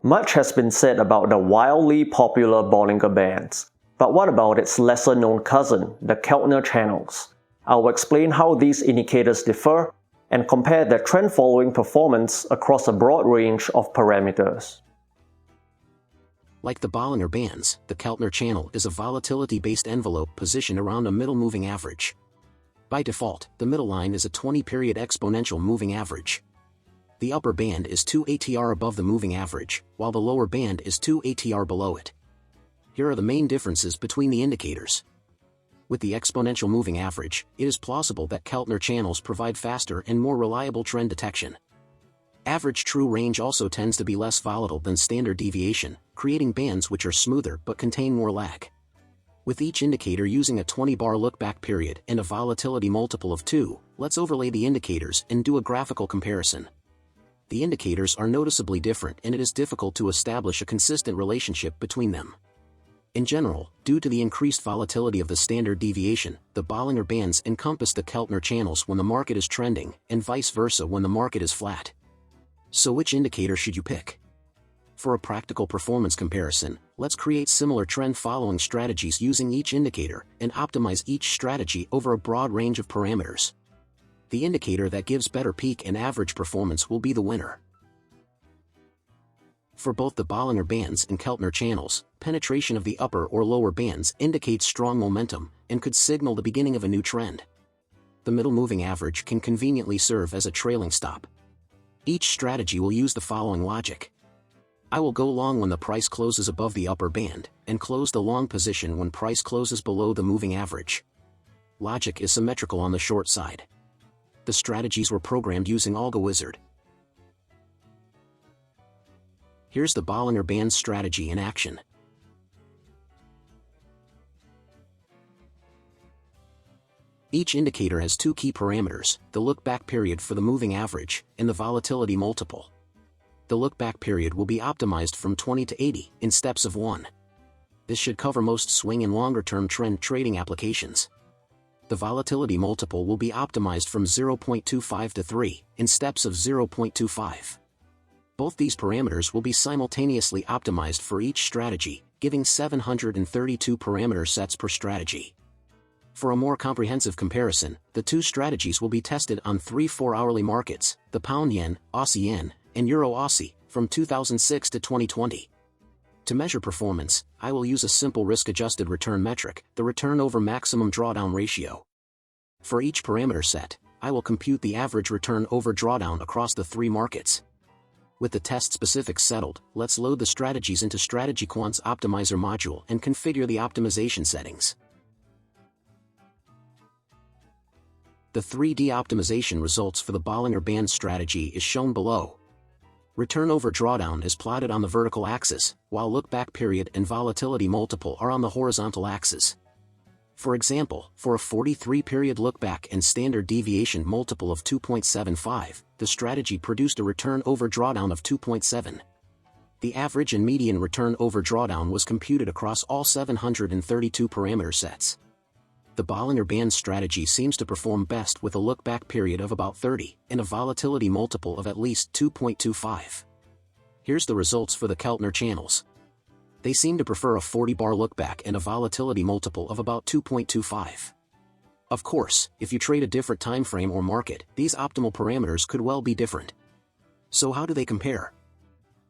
Much has been said about the wildly popular Bollinger Bands, but what about its lesser-known cousin, the Keltner Channels? I will explain how these indicators differ and compare their trend-following performance across a broad range of parameters. Like the Bollinger Bands, the Keltner channel is a volatility-based envelope positioned around a middle moving average. By default, the middle line is a 20-period exponential moving average. The upper band is 2 ATR above the moving average, while the lower band is 2 ATR below it. Here are the main differences between the indicators. With the exponential moving average, it is plausible that Keltner channels provide faster and more reliable trend detection. Average true range also tends to be less volatile than standard deviation, creating bands which are smoother but contain more lag. With each indicator using a 20-bar look-back period and a volatility multiple of 2, let's overlay the indicators and do a graphical comparison. The indicators are noticeably different and it is difficult to establish a consistent relationship between them. In general, due to the increased volatility of the standard deviation, the Bollinger Bands encompass the Keltner channels when the market is trending, and vice versa when the market is flat. So which indicator should you pick? For a practical performance comparison, let's create similar trend-following strategies using each indicator and optimize each strategy over a broad range of parameters. The indicator that gives better peak and average performance will be the winner. For both the Bollinger Bands and Keltner channels, penetration of the upper or lower bands indicates strong momentum and could signal the beginning of a new trend. The middle moving average can conveniently serve as a trailing stop. Each strategy will use the following logic. I will go long when the price closes above the upper band, and close the long position when price closes below the moving average. Logic is symmetrical on the short side. The strategies were programmed using AlgoWizard. Here's the Bollinger Bands strategy in action. Each indicator has two key parameters, the look-back period for the moving average, and the volatility multiple. The look-back period will be optimized from 20 to 80 in steps of 1. This should cover most swing and longer-term trend trading applications. The volatility multiple will be optimized from 0.25 to 3 in steps of 0.25. Both these parameters will be simultaneously optimized for each strategy, giving 732 parameter sets per strategy. For a more comprehensive comparison, the two strategies will be tested on 3 4-hourly markets, the Pound-Yen, Aussie-Yen, and Euro-Aussie, from 2006 to 2020. To measure performance, I will use a simple risk-adjusted return metric, the return over maximum drawdown ratio. For each parameter set, I will compute the average return over drawdown across the 3 markets. With the test specifics settled, let's load the strategies into StrategyQuant's optimizer module and configure the optimization settings. The 3D optimization results for the Bollinger Bands strategy is shown below. Return over drawdown is plotted on the vertical axis, while look-back period and volatility multiple are on the horizontal axis. For example, for a 43-period look-back and standard deviation multiple of 2.75, the strategy produced a return over drawdown of 2.7. The average and median return over drawdown was computed across all 732 parameter sets. The Bollinger Bands strategy seems to perform best with a look-back period of about 30 and a volatility multiple of at least 2.25. Here's the results for the Keltner channels. They seem to prefer a 40-bar look-back and a volatility multiple of about 2.25. Of course, if you trade a different time frame or market, these optimal parameters could well be different. So how do they compare?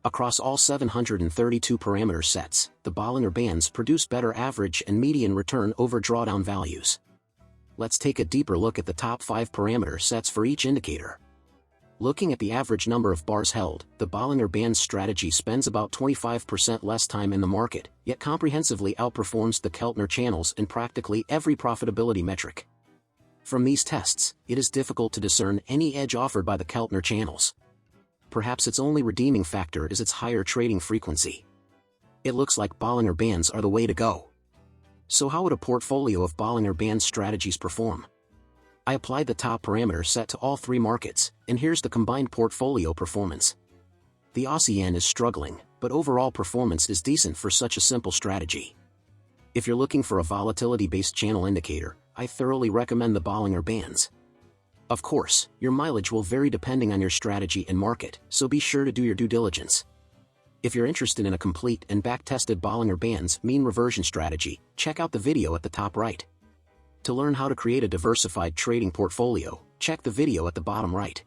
Across all 732 parameter sets, the Bollinger Bands produce better average and median return over drawdown values. Let's take a deeper look at the top 5 parameter sets for each indicator. Looking at the average number of bars held, the Bollinger Bands strategy spends about 25% less time in the market, yet comprehensively outperforms the Keltner channels in practically every profitability metric. From these tests, it is difficult to discern any edge offered by the Keltner channels. Perhaps its only redeeming factor is its higher trading frequency. It looks like Bollinger Bands are the way to go. So how would a portfolio of Bollinger Bands strategies perform? I applied the top parameter set to all 3 markets, and here's the combined portfolio performance. The Aussie-Yen is struggling, but overall performance is decent for such a simple strategy. If you're looking for a volatility-based channel indicator, I thoroughly recommend the Bollinger Bands. Of course, your mileage will vary depending on your strategy and market, so be sure to do your due diligence. If you're interested in a complete and back-tested Bollinger Bands mean reversion strategy, check out the video at the top right. To learn how to create a diversified trading portfolio, check the video at the bottom right.